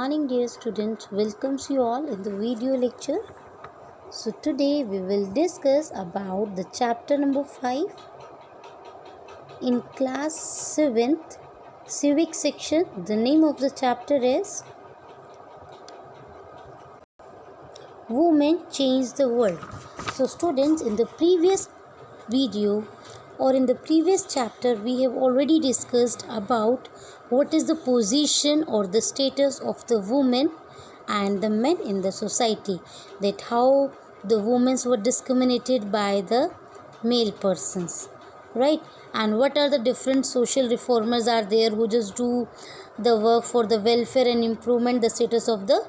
morning dear students, welcomes you all in the video lecture. So today we will discuss about the chapter number 5 in class 7th civic section. The name of the chapter is Women Change the World. So students, in the previous video or in the previous chapter we have already discussed about what is the position or the status of the women and the men in the society, that how the women were discriminated by the male persons, right? And what are the different social reformers are there who just do the work for the welfare and improvement the status of the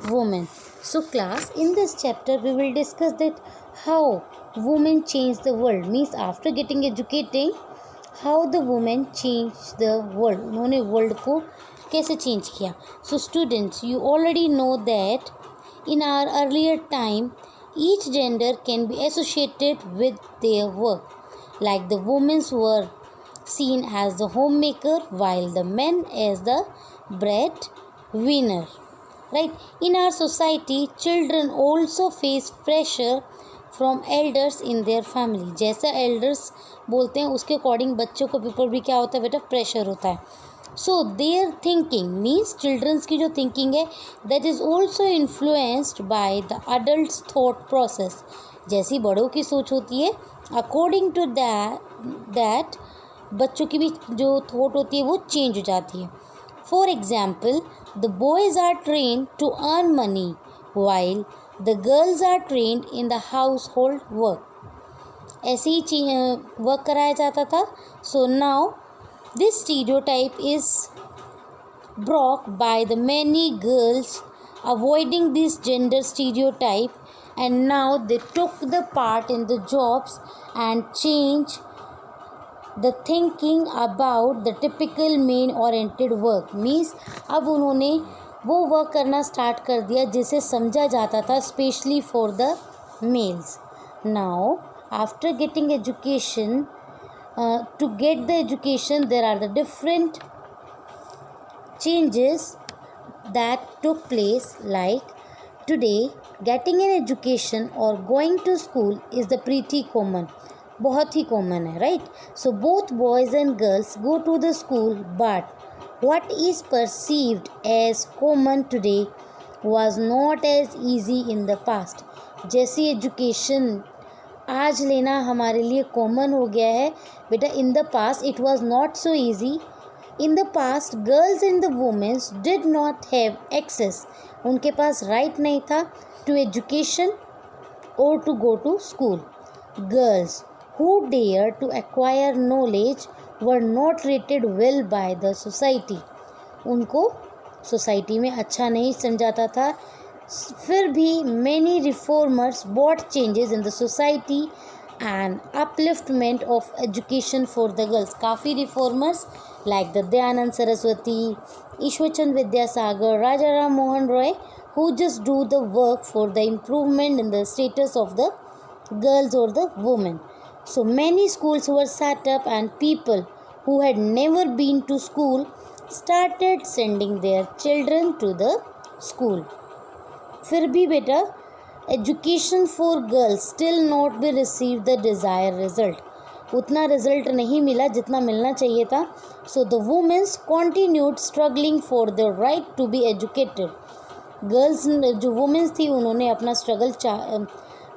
women. So class, in this chapter we will discuss that how women change the world, means after getting educating how the women change the world, उन्होंने world को कैसे change किया. So students, you already know that in our earlier time each gender can be associated with their work, like the women were seen as the homemaker while the men as the breadwinner, right? In our society children also face pressure from elders in their family. जैसा elders बोलते हैं उसके according बच्चों को ऊपर भी क्या होता है बेटा, प्रेशर होता है. So their thinking means childrens की जो थिंकिंग है that is also influenced by the adult thought process. जैसी बड़ों की सोच होती है अकॉर्डिंग टू दैट बच्चों की भी जो थॉट होती है वो चेंज हो जाती है. For example, the boys are train to earn money while the girls are trained in the household work. ऐसे ही वर्क कराया जाता था. So now this stereotype is broke by the many girls avoiding this gender stereotype, and now they took the part in the jobs and change the thinking about the typical main oriented work. Means अब उन्होंने वो work करना start कर दिया जिसे समझा जाता था specially for the males. Now after getting education, to get the education there are the different changes that took place. Like today getting an education और going to school is the pretty common, बहुत ही common है, right? So both boys and girls go to the school, but what is perceived as common today was not as easy in the past. जैसी education आज लेना हमारे लिए common हो गया है बेटा, in the past it was not so easy. In the past girls and the womens did not have access, उनके पास राइट नहीं था टू एजुकेशन और to go to school. Girls who dare to acquire knowledge were not rated well by the society. उनको society में अच्छा नहीं समझाता था. फिर भी many reformers brought changes in the society and upliftment of education for the girls. काफ़ी reformers like the Dayanand Saraswati, Ishwarchand Vidyasagar, Raja Ram Mohan Roy who just do the work for the improvement in the status of the girls or the women. So many schools were set up and people who had never been to school started sending their children to the school. फिर भी बेटा education for girls still not be received the desired result. उतना result नहीं मिला जितना मिलना चाहिए था. So the women continued struggling for their right to be educated. Girls जो वुमेन्स थी उन्होंने अपना स्ट्रगल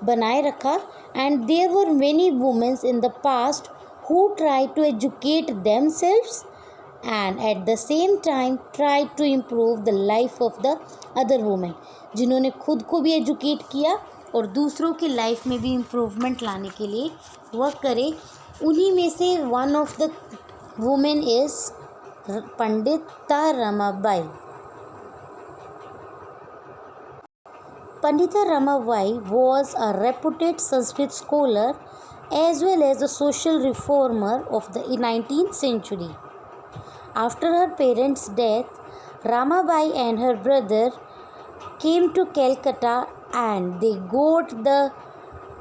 बनाए रखा. And there were many women in the past who tried to educate themselves and at the same time tried to improve the life of the other women. जिन्होंने खुद को भी एजुकेट किया और दूसरों की लाइफ में भी इम्प्रूवमेंट लाने के लिए वर्क करे. उन्हीं में से one of the women is Pandita Ramabai. Pandita Ramabai was a reputed Sanskrit scholar as well as a social reformer of the 19th century. After her parents' death, Ramabai and her brother came to Calcutta and they got the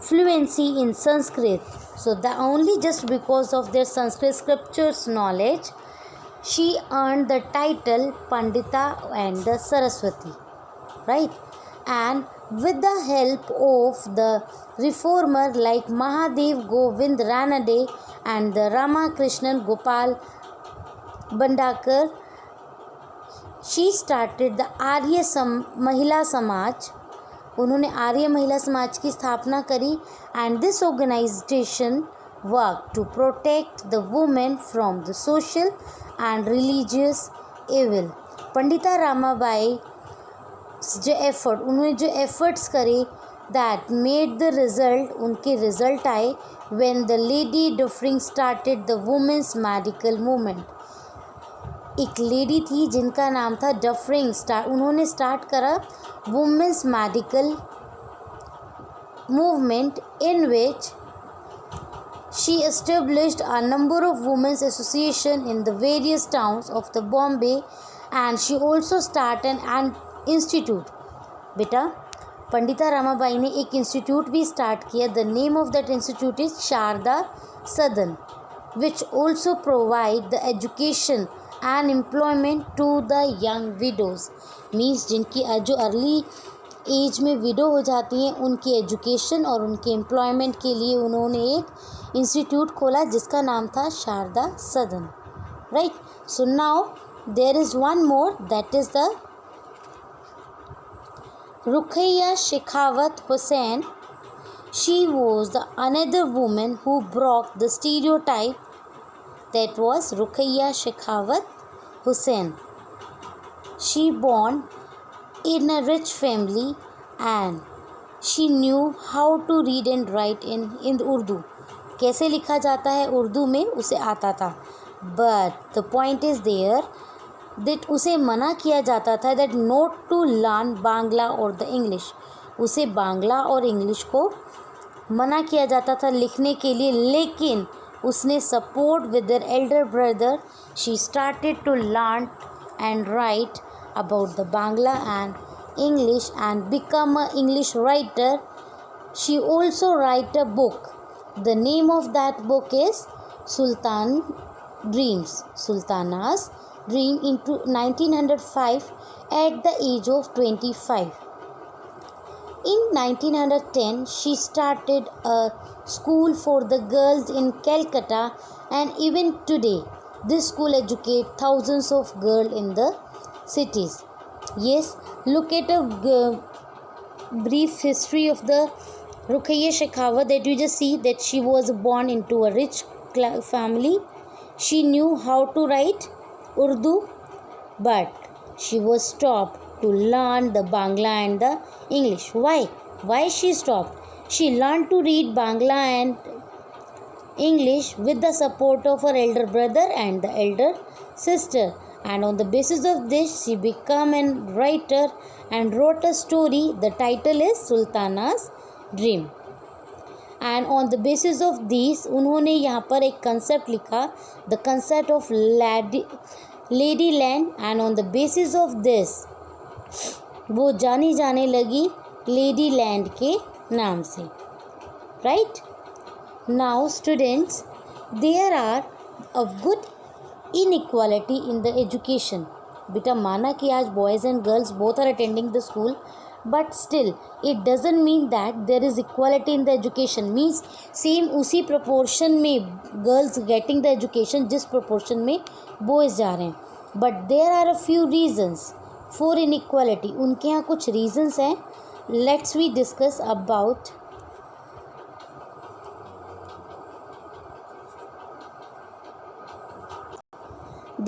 fluency in Sanskrit. So only just because of their Sanskrit scriptures knowledge, she earned the title Pandita and the Saraswati, right? And with the help of the reformer like Mahadev Govind Ranade and the Ramakrishnan Gopal Bandakar, she started the आर्य महिला समाज. उन्होंने आर्य महिला समाज की स्थापना करी. And this organisation work to protect the women from the social and religious evil. Pandita Ramabai जो effort, उन्होंने जो एफर्ट्स करे दैट मेड द रिजल्ट, उनके रिजल्ट आए when the lady Dufferin started the women's medical movement. एक लेडी थी जिनका नाम था डफरिंग, उन्होंने स्टार्ट करा women's medical movement in which she established a number of women's association in the various towns of the Bombay, and she also started an institute. बेटा पंडिता रामाबाई ने एक इंस्टीट्यूट भी स्टार्ट किया. The name of that institute is Sharada Sadan, which also provide the education and employment to the young widows. Means जिनकी जो early as में window हो जाती हैं उनकी एजुकेशन और उनके एम्प्लॉयमेंट के लिए उन्होंने एक इंस्टीट्यूट खोला जिसका नाम था Sharada Sadan, right. So now there is one more, that is the Ruqayya Shekhawat Hussain. She was the another woman who broke the stereotype. That was Ruqayya Shekhawat Hussain. She born in a rich family and she knew how to read and write in Urdu. कैसे लिखा जाता है उर्दू में उसे आता था. But the point is there that उसे मना किया जाता था that not to learn Bangla और द इंग्लिश. उसे बांग्ला और इंग्लिश को मना किया जाता था लिखने के लिए. लेकिन उसने support with their elder brother she started to learn and write about the Bangla and English and become a English writer. She also write a book. The name of that book is Sultan dreams, Sultana's Dream, into 1905 at the age of 25. In 1910 she started a school for the girls in Calcutta, and even today this school educates thousands of girls in the cities. Yes, look at a brief history of the Ruqayya Shekhawat, that you just see that she was born into a rich family. She knew how to write Urdu, but she was stopped to learn the Bangla and the English. Why she stopped? She learned to read Bangla and English with the support of her elder brother and the elder sister, and on the basis of this she became a writer and wrote a story. The title is Sultana's Dream. And on the basis of this उन्होंने यहाँ पर एक concept लिखा, the concept of lady land. And on the basis of this वो जानी जाने लगी lady land के नाम से, right. Now students, there are a good inequality in the education. बेटा माना कि आज boys and girls both are attending the school, but still it doesn't mean that there is equality in the education. means same उसी proportion में girls getting the education जिस proportion में boys जा रहे हैं. but there are a few reasons for inequality. उनके यहाँ कुछ reasons हैं. let's we discuss about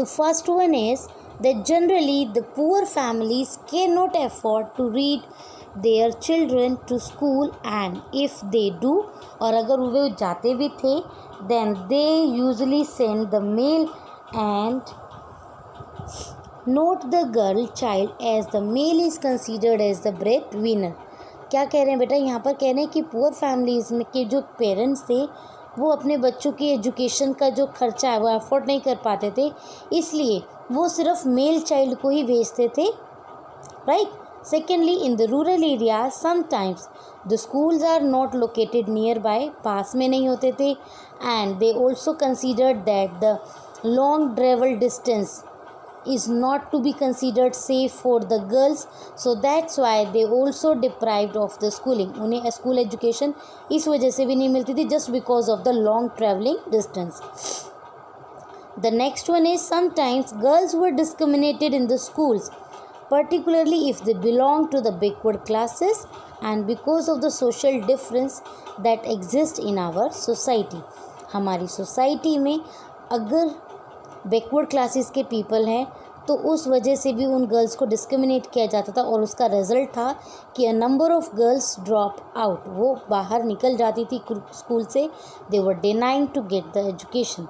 the first one is that generally the poor families cannot afford to read their children to school, and if they do, और अगर वो जाते भी थे, then they usually send the male and not the girl child, as the male is considered as the breadwinner. क्या कह रहे हैं बेटा, यहाँ पर कह रहे हैं कि पुअर फैमिलीज़ में के जो पेरेंट्स थे वो अपने बच्चों की एजुकेशन का जो खर्चा है वो अफोर्ड नहीं कर पाते थे, इसलिए वो सिर्फ मेल चाइल्ड को ही भेजते थे, right. Secondly, in the rural area sometimes the schools are not located nearby, पास में नहीं होते थे, and they also considered that the long travel distance is not to be considered safe for the girls, so that's why they also deprived of the schooling. उन्हें school education इस वजह से भी नहीं मिलती थी, just because of the long traveling distance. The next one is sometimes girls were discriminated in the schools, particularly if they belong to the backward classes and because of the social difference that exist in our society. हमारी society में अगर backward classes के people हैं तो उस वजह से भी उन गर्ल्स को डिस्क्रिमिनेट किया जाता था, और उसका रिजल्ट था कि a number of girls drop out, वो बाहर निकल जाती थी स्कूल से. They were denying to get the education.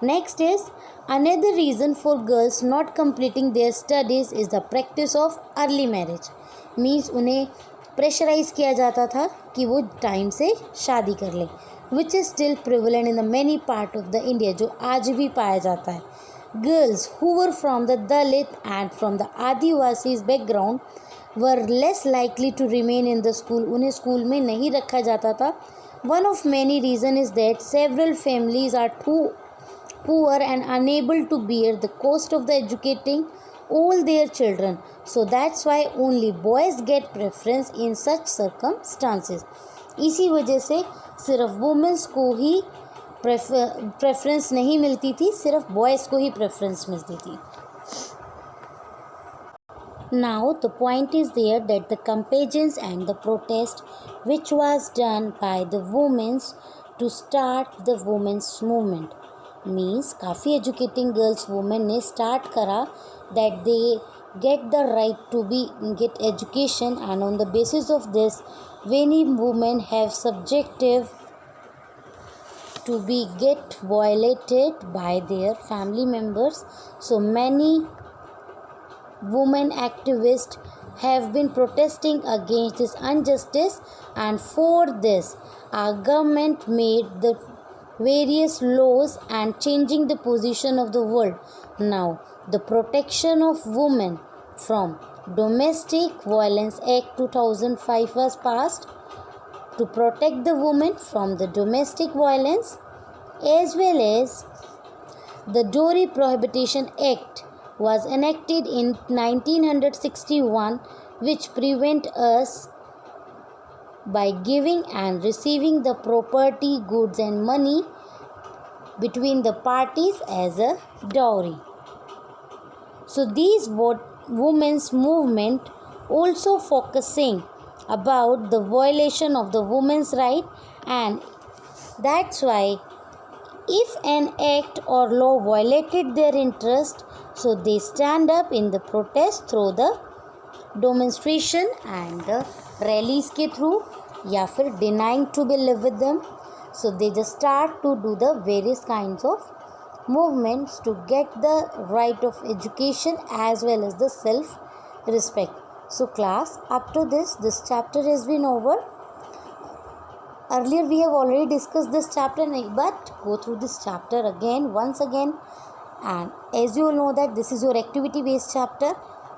Next is another reason for girls not completing their studies is the practice of early marriage. Means उन्हें pressurise किया जाता था कि वो टाइम से शादी कर लें, which is still prevalent in the many part of the India, जो आज भी पाया जाता है. Girls who were from the Dalit and from the Adivasis background were less likely to remain in the school. उन्हें स्कूल में नहीं रखा जाता था. One of many reasons is that several families are too poor and unable to bear the cost of the educating all their children. So that's why only boys get preference in such circumstances. इसी वजह से सिर्फ women's को ही preference नहीं मिलती थी, सिर्फ boys को ही प्रेफरेंस मिलती थी. Now the point is there that the campaigns and the protest which was done by the women's to start the women's movement. Means काफ़ी एजुकेटिंग गर्ल्स वुमेन ने स्टार्ट करा that they get the right to get education, and on the basis of this many women have subjective to be get violated by their family members. So many women activists have been protesting against this injustice, and for this our government made the various laws and changing the position of the world. Now the Protection of Women from Domestic Violence Act 2005 was passed to protect the women from the domestic violence, as well as the Dowry Prohibition Act was enacted in 1961, which prevent us by giving and receiving the property, goods and money between the parties as a dowry. So these women's movement also focusing about the violation of the women's right, and that's why if an act or law violated their interest, so they stand up in the protest through the demonstration and the rallies के through, या फिर denying to be live with them. So they just start to do the various kinds of movements to get the right of education as well as the self respect. So class, up to this chapter has been over. Earlier we have already discussed this chapter, but go through this chapter again once again, and as you all know that this is your activity based chapter,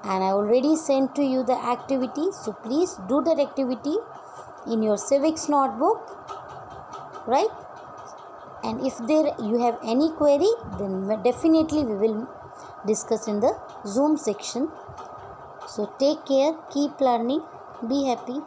and I already sent to you the activity, so please do that activity in your civics notebook, right? And if you have any query, then definitely we will discuss in the Zoom section. So take care, keep learning, be happy.